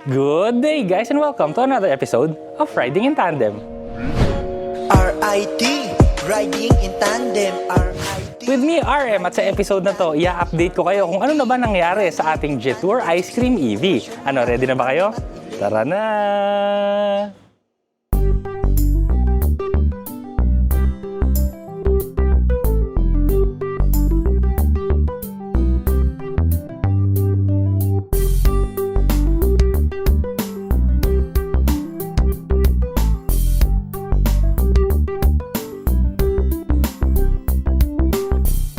Good day guys and welcome to another episode of Riding in Tandem. RIT, Riding in Tandem, RIT. With me, RM, at sa episode na to, i-update ko kayo kung ano na ba nangyari sa ating Jetour Ice Cream EV. Ano, ready na ba kayo? Tara na!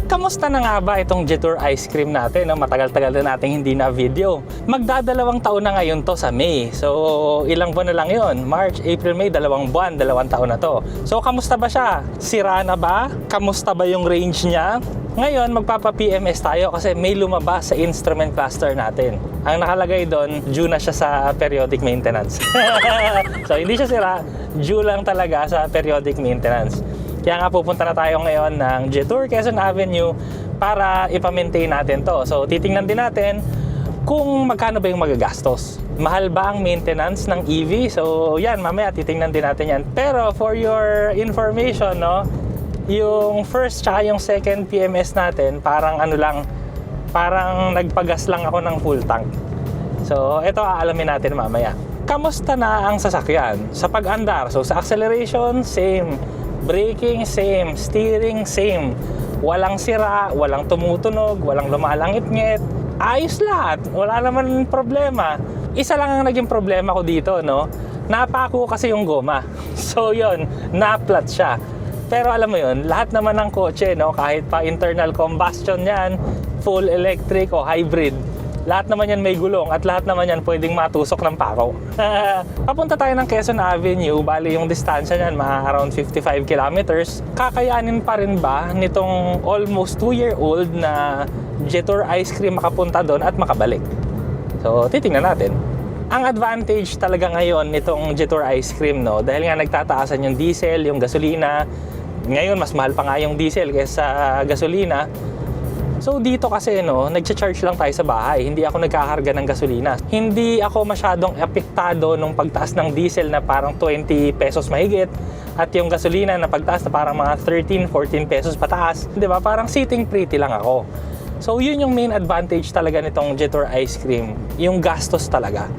Kamusta na nga ba itong Jetour Ice Cream natin? No? Matagal-tagal na natin hindi na video. Magdadalawang taon na ngayon to sa May. So, ilang buwan na lang yon? March, April, May, 2 buwan, 2 taon na to. So, kamusta ba siya? Sira na ba? Kamusta ba yung range niya? Ngayon, magpapa-PMS tayo kasi may lumabas sa instrument cluster natin. Ang nakalagay doon, due na siya sa periodic maintenance. So, hindi siya sira, due lang talaga sa periodic maintenance. Kaya nga pupunta na tayo ngayon ng Jetour Quezon Avenue para ipa-maintain natin to. So titingnan din natin kung magkano ba yung magagastos. Mahal ba ang maintenance ng EV? So yan, mamaya titingnan din natin yan. Pero for your information, no, yung first tsaka yung second PMS natin, parang ano lang, parang nagpagas lang ako ng full tank. So ito aalamin natin mamaya. Kamusta na ang sasakyan? Sa pag-andar, so sa acceleration, same. Braking, same. Steering, same. Walang sira, walang tumutunog, walang lumalangit-ngit. Ayos lahat. Wala naman problema. Isa lang ang naging problema ko dito, no? Napako kasi yung goma. So, yon, na-flat siya. Pero alam mo yon, lahat naman ng kotse, no? Kahit pa internal combustion yan, full electric o hybrid, lahat naman yan may gulong at lahat naman yan pwedeng matusok ng pako. Papunta tayo ng Quezon Avenue, bali yung distansya niyan mga around 55 kilometers. Kakayanin pa rin ba nitong almost 2-year-old na Jetour Ice Cream makapunta doon at makabalik? So, titingnan natin. Ang advantage talaga ngayon nitong Jetour Ice Cream, no, dahil nga nagtataasan yung diesel, yung gasolina. Ngayon, mas mahal pa nga yung diesel kaysa gasolina. So dito kasi, no, nagcha-charge lang tayo sa bahay. Hindi ako nagkakarga ng gasolina. Hindi ako masyadong apektado nung pagtaas ng diesel na parang 20 pesos mahigit at yung gasolina na pagtaas na parang mga 13, 14 pesos pataas. 'Di ba? Parang sitting pretty lang ako. So yun yung main advantage talaga nitong Jetour Ice Cream. Yung gastos talaga.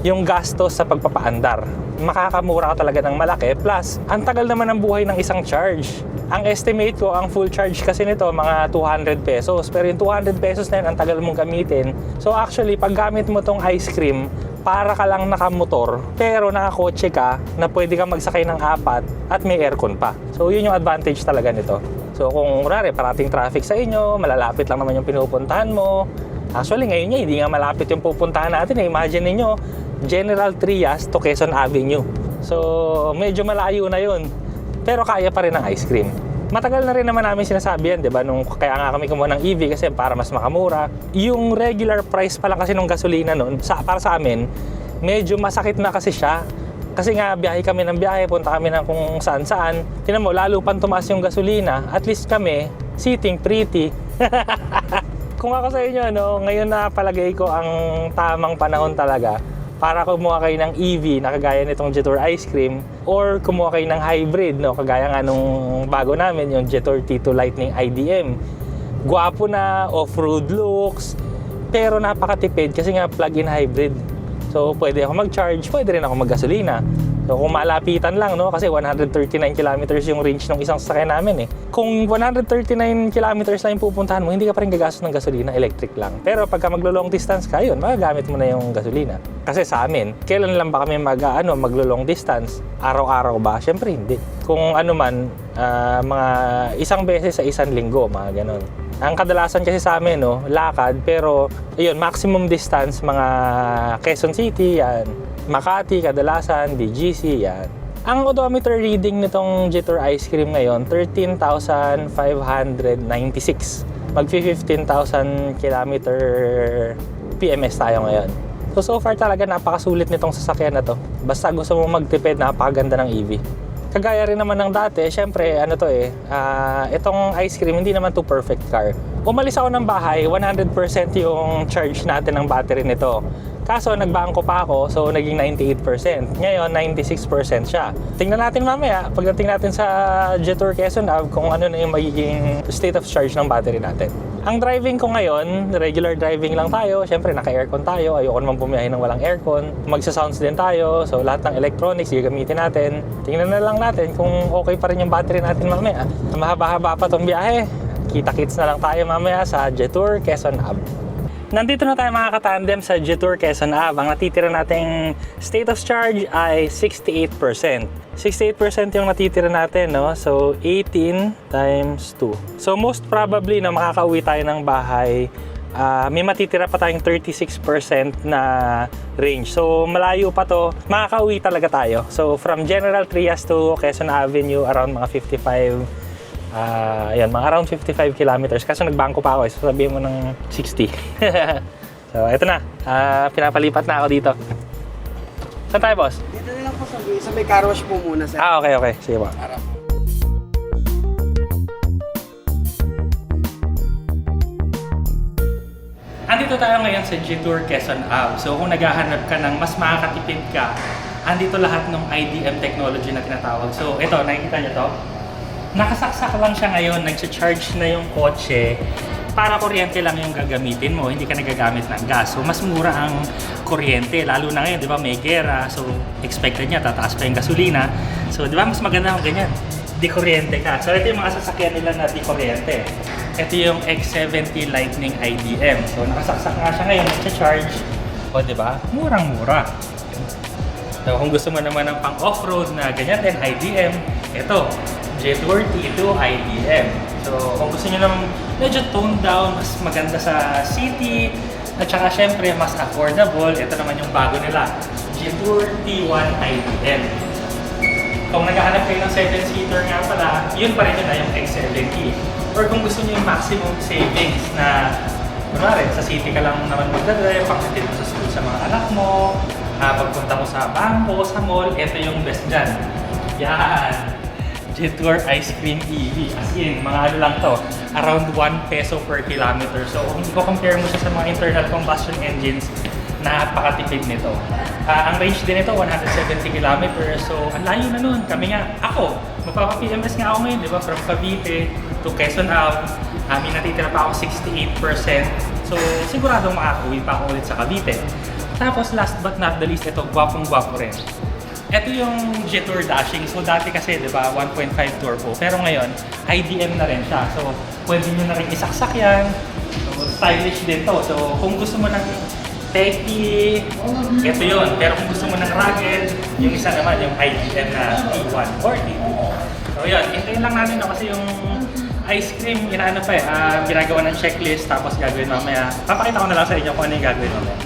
Yung gastos sa pagpapaandar. Makakamura ka talaga ng malaki. Plus, ang tagal naman ng buhay ng isang charge. Ang estimate ko, ang full charge kasi nito, mga 200 pesos. Pero yung 200 pesos na yun, ang tagal mong gamitin. So actually, pag gamit mo tong ice cream, para ka lang nakamotor, pero nakakotse ka na pwede kang magsakay ng 4 at may aircon pa. So yun yung advantage talaga nito. So kung kunwari, parating traffic sa inyo, malalapit lang naman yung pinupuntahan mo. Actually, ngayon niya, hindi nga malapit yung pupuntahan natin. Imagine niyo General Trias to Quezon Avenue. So, medyo malayo na yun. Pero kaya pa rin ang ice cream. Matagal na rin naman namin sinasabi yan, di ba? Kaya nga kami kumuha ng EV kasi para mas makamura. Yung regular price pa lang kasi ng gasolina noon, para sa amin, medyo masakit na kasi siya. Kasi nga, biyahe kami ng biyahe, punta kami ng kung saan-saan. Tingnan mo, lalo pang tumaas yung gasolina. At least kami, sitting pretty. Kung ako sa inyo, no, ngayon na palagay ko ang tamang panahon talaga para kumuha kayo ng EV na kagaya nitong Jetour Ice Cream or kumuha kayo ng hybrid, no, kagaya nga nung bago namin, yung Jetour T2 Lightning IDM. Gwapo na, off-road looks, pero napakatipid kasi nga plug-in hybrid. So, pwede ako mag-charge, pwede rin ako mag-gasolina. So, kung malapitan lang, no, kasi 139 kilometers yung range ng isang sasakyan namin eh. Kung 139 kilometers lang yung pupuntahan mo, hindi ka pa rin gagastos ng gasolina, electric lang. Pero pagka maglo-long distance ka, yun, magagamit mo na yung gasolina. Kasi sa amin, kailan lang ba kami maglo-long distance? Araw-araw ba? Siyempre hindi. Kung ano man, mga isang beses sa isang linggo, mga ganon. Ang kadalasan kasi sa amin, no, lakad, pero ayun, maximum distance, mga Quezon City, yan. Makati, kadalasan, BGC, yan. Ang odometer reading nitong Jetour Ice Cream ngayon, 13,596. Mag-15,000 kilometer PMS tayo ngayon. So far talaga napakasulit nitong sasakyan na to. Basta gusto mo magtipid, napakaganda ng EV. Kagaya rin naman ng dati, syempre, ano to itong ice cream, hindi naman to perfect car. Umalis ako ng bahay, 100% yung charge natin ng battery nito. Kaso nagbangko pa ako, so naging 98%. Ngayon, 96% siya. Tingnan natin mamaya, pagdating natin sa Jetour Quezon Ave, kung ano na yung magiging state of charge ng battery natin. Ang driving ko ngayon, regular driving lang tayo. Siyempre, naka-aircon tayo. Ayoko naman bumiyahe ng walang aircon. Magsa-sounds din tayo. So, lahat ng electronics, gagamitin natin. Tingnan na lang natin kung okay pa rin yung battery natin mamaya. Mahaba-haba pa tong biyahe. Kita-kits na lang tayo mamaya sa Jetour Quezon Ave. Nandito na tayo mga katandem sa Jetour Quezon Ave. Ang natitira nating state of charge ay 68%. 68% yung natitira natin, no? So, 18 times 2. So, most probably na makakauwi tayo ng bahay, may matitira pa tayong 36% na range. So, malayo pa to. Makakauwi talaga tayo. So, from General Trias to Quezon Avenue, around mga 55 ayan, mga around 55 kilometers. Kaso nagbangko pa ako, so sabihin mo ng 60. So, eto na. Pinapalipat na ako dito. Saan tayo, boss? Dito na lang po sa may car wash po muna, sir. Okay. Sige po. Andito tayo ngayon sa Jetour Quezon Ave. So, kung naghahanap ka ng mas makakatipid ka, andito lahat ng IDM technology na tinatawag. So, ito, nakikita niyo to? Nakasaksak lang siya ngayon, nag-charge na yung kotse para kuryente lang yung gagamitin mo, hindi ka nagagamit ng gas. So, mas mura ang kuryente, lalo na ngayon, di ba, may gera. So, expected niya, tataas pa yung gasolina. So, di ba, mas maganda kung ganyan. Di kuryente ka. So, ito yung mga sasakyan nila na di kuryente. Ito yung X70 Lightning IDM. So, nakasaksak nga siya ngayon, nag-charge. O, di ba? Murang-mura. So, kung gusto mo naman ng pang off-road na ganyan din, IDM, ito. Jetour T2 IDM. So, kung gusto nyo naman medyo toned down, mas maganda sa city, at saka syempre mas affordable, ito naman yung bago nila, Jetour T1 IDM. Kung naghahanap kayo ng 7-seater nga pala, yun pa rin yun na yung X70. Or kung gusto nyo yung maximum savings na, kunwari, sa city ka lang naman magdadrive, pagkatid mo sa school sa mga anak mo, pagpunta mo sa bangko, sa mall, ito yung best dyan. Yan! Jetour Ice Cream EV. As in, mga ano lang to, around 1 peso per kilometer. So, kung i-compare mo siya sa mga internal combustion engines, napakatipid nito. Ang range din nito, 170 kilometers. So, ang layo na nun. Kami nga, ako, magpapa-PMS nga ako ngayon, di ba? From Cavite to Quezon Ave, may natitira pa ako 68%. So, siguradong makakauwi pa ako ulit sa Cavite. Tapos, last but not the least, ito, gwapong-gwapo rin. Ito yung Jetour Dashing. So dati kasi, di ba, 1.5 turbo. Pero ngayon, IDM na rin siya. So, pwede nyo na rin isaksak yan. So, stylish din to. So, kung gusto mo ng techy, ito yun. Pero kung gusto mo ng rugged, yung isa naman, yung IDM na T1 or T2. So, yun. Hintayin lang natin no, kasi yung ice cream, inaano pa ginagawa ng checklist, tapos gagawin mamaya. Papakita ko na lang sa inyo kung ano yung gagawin mamaya.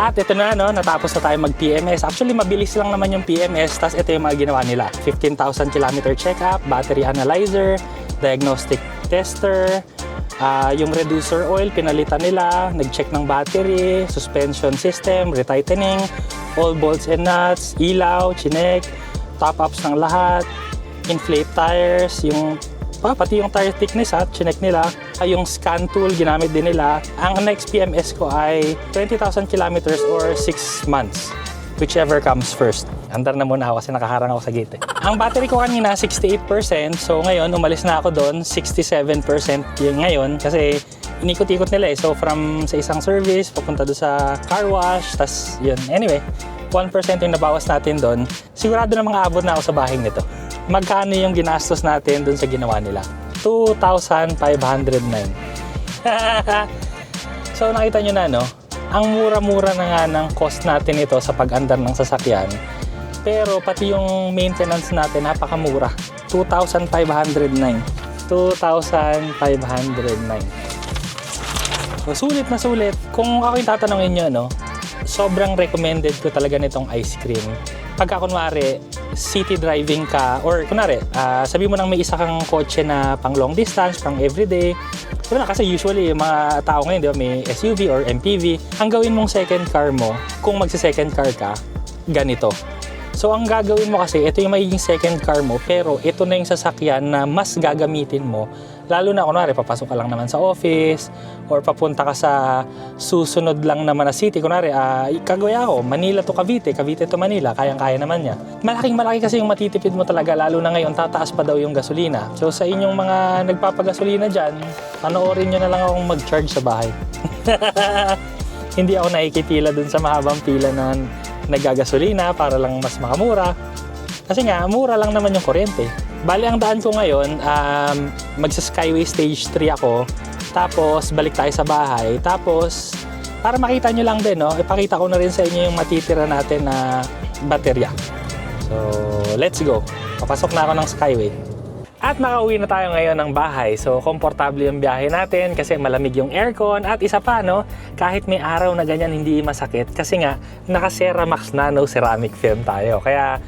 At ito na, no, natapos na tayo mag-PMS. Actually, mabilis lang naman yung PMS. Tapos ito yung mga ginawa nila. 15,000 kilometer check-up, battery analyzer, diagnostic tester, yung reducer oil, pinalitan nila, nag-check ng battery, suspension system, retightening, all bolts and nuts, ilaw, chinek, top-ups ng lahat, inflate tires, yung pati yung tire thickness chinek nila. Yung scan tool, ginamit din nila. Ang next PMS ko ay 20,000 kilometers or 6 months. Whichever comes first. Andar na muna ako kasi nakaharang ako sa gate. Ang battery ko kanina, 68%. So ngayon, umalis na ako doon. 67% yung ngayon kasi inikot-ikot nila eh. So from sa isang service, papunta doon sa car wash. Tas yun. Anyway, 1% yung nabawas natin doon. Sigurado na mga abot na ako sa bahay nito. Magkano yung ginastos natin doon sa ginawa nila? 2,509. So nakita nyo na, no? Ang mura-mura na nga ng cost natin ito sa pag-andar ng sasakyan. Pero pati yung maintenance natin, napakamura. 2,509. 2,509. So sulit na sulit. Kung ako yung tatanungin nyo, no? Sobrang recommended ko talaga nitong ice cream. pagka kunwari, city driving ka, or kunwari, sabi mo nang may isa kang kotse na pang long distance, pang everyday. Diba, kasi usually, yung mga tao ngayon, diba, may SUV or MPV. Ang gawin mong second car mo, kung magsi-second car ka, ganito. So, ang gagawin mo kasi, ito yung magiging second car mo, pero ito na yung sasakyan na mas gagamitin mo. Lalo na, kunwari, papasok ka lang naman sa office, or papunta ka sa susunod lang naman na city. Kunwari, kagaya ako, Manila to Cavite, Cavite to Manila, kayang-kaya naman niya. Malaking-malaki kasi yung matitipid mo talaga, lalo na ngayon, tataas pa daw yung gasolina. So, sa inyong mga nagpapagasolina dyan, panoorin nyo na lang akong mag-charge sa bahay. Hindi ako nakikipila dun sa mahabang pila na naggagasolina para lang mas makamura. Kasi nga, mura lang naman yung kuryente. Bali, ang daan ko ngayon, magsa-Skyway Stage 3 ako. Tapos, balik tayo sa bahay. Tapos, para makita nyo lang din, no? Ipakita ko na rin sa inyo yung matitira natin na baterya. So, let's go. Papasok na ako ng Skyway. At nakauwi na tayo ngayon ng bahay. So, komportable yung biyahe natin kasi malamig yung aircon. At isa pa, no, kahit may araw na ganyan, hindi masakit. Kasi nga, naka-Ceramax Nano Ceramic Film tayo. Kaya,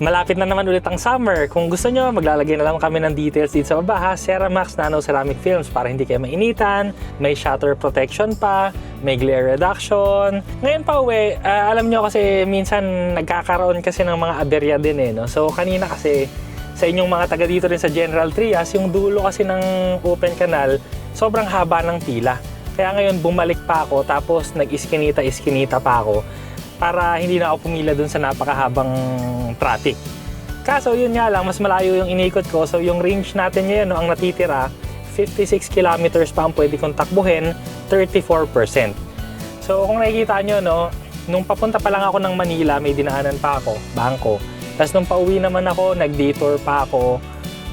malapit na naman ulit ang summer. Kung gusto nyo, maglalagay na lang kami ng details dito sa baba, ha? Ceramax Nano Ceramic Films para hindi kayo mainitan. May shutter protection pa. May glare reduction. Ngayon pa uwi, alam nyo kasi minsan nagkakaroon kasi ng mga aberya din eh, no? So, kanina kasi, sa inyong mga taga dito rin sa General Trias, yung dulo kasi ng open canal, sobrang haba ng pila. Kaya ngayon bumalik pa ako, tapos nag-iskinita pa ako para hindi na ako pumila dun sa napakahabang traffic. Kaso yun nga lang, mas malayo yung inikot ko. So yung range natin ngayon, no, ang natitira, 56 kilometers pa ang pwede kong takbuhin, 34%. So kung nakikita nyo, no, nung papunta pa lang ako ng Manila, may dinaanan pa ako, bangko. Tapos nung pauwi naman ako, nag-detour pa ako,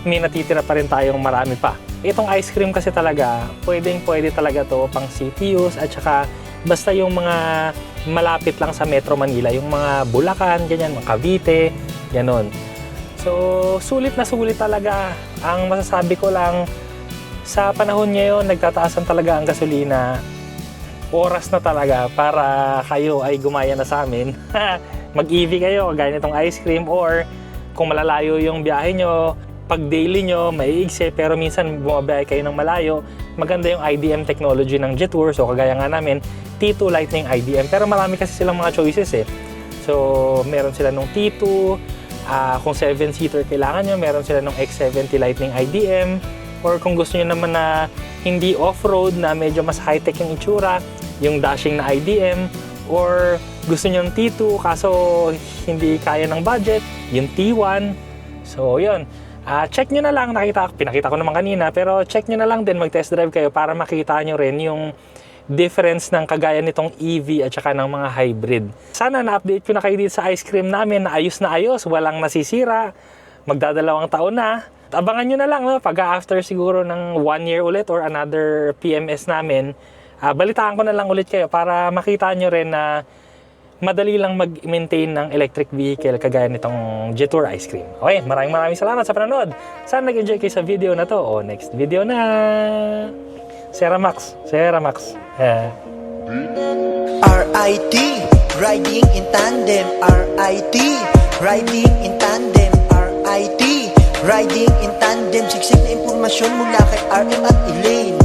may natitira pa rin tayong marami pa. Itong ice cream kasi talaga, pwede talaga to pang CTUs at saka basta yung mga malapit lang sa Metro Manila, yung mga Bulacan, ganyan, mga Cavite, ganon. So, sulit na sulit talaga. Ang masasabi ko lang, sa panahon ngayon, nagtataasan talaga ang gasolina. Oras na talaga para kayo ay gumaya na sa amin. Mag-EV kayo, gaya nitong ice cream, or kung malalayo yung biyahe nyo, pag daily nyo, maiigsi, pero minsan bumabiyahe kayo ng malayo, maganda yung IDM technology ng Jetour. So, kagaya nga namin, T2 Lightning IDM. Pero marami kasi silang mga choices eh. So, meron sila nung T2, kung 7-seater kailangan nyo, meron sila nung X70 Lightning IDM, or kung gusto nyo naman na hindi off-road, na medyo mas high-tech yung itsura, yung dashing na IDM, or gusto nyo ng T2 kaso hindi kaya ng budget, yung T1. So, yun. Check nyo na lang, pinakita ko naman kanina, pero check nyo na lang din, mag-test drive kayo para makita nyo rin yung difference ng kagaya nitong EV at saka ng mga hybrid. Sana na-update ko na kayo dito sa ice cream namin na ayos, walang nasisira, magdadalawang taon na. Abangan nyo na lang, no? Pag after siguro ng 1 year ulit or another PMS namin, balitaan ko na lang ulit kayo para makita nyo rin na madali lang mag-maintain ng electric vehicle kagaya nitong Jetour Ice Cream. Okay, maraming salamat sa panonood. Sana nag-enjoy kayo sa video na to. O, next video na! Ceramax. RIT, riding in tandem. RIT, riding in tandem. RIT, riding in tandem. Siksik na impormasyon mula kay RM at Elaine.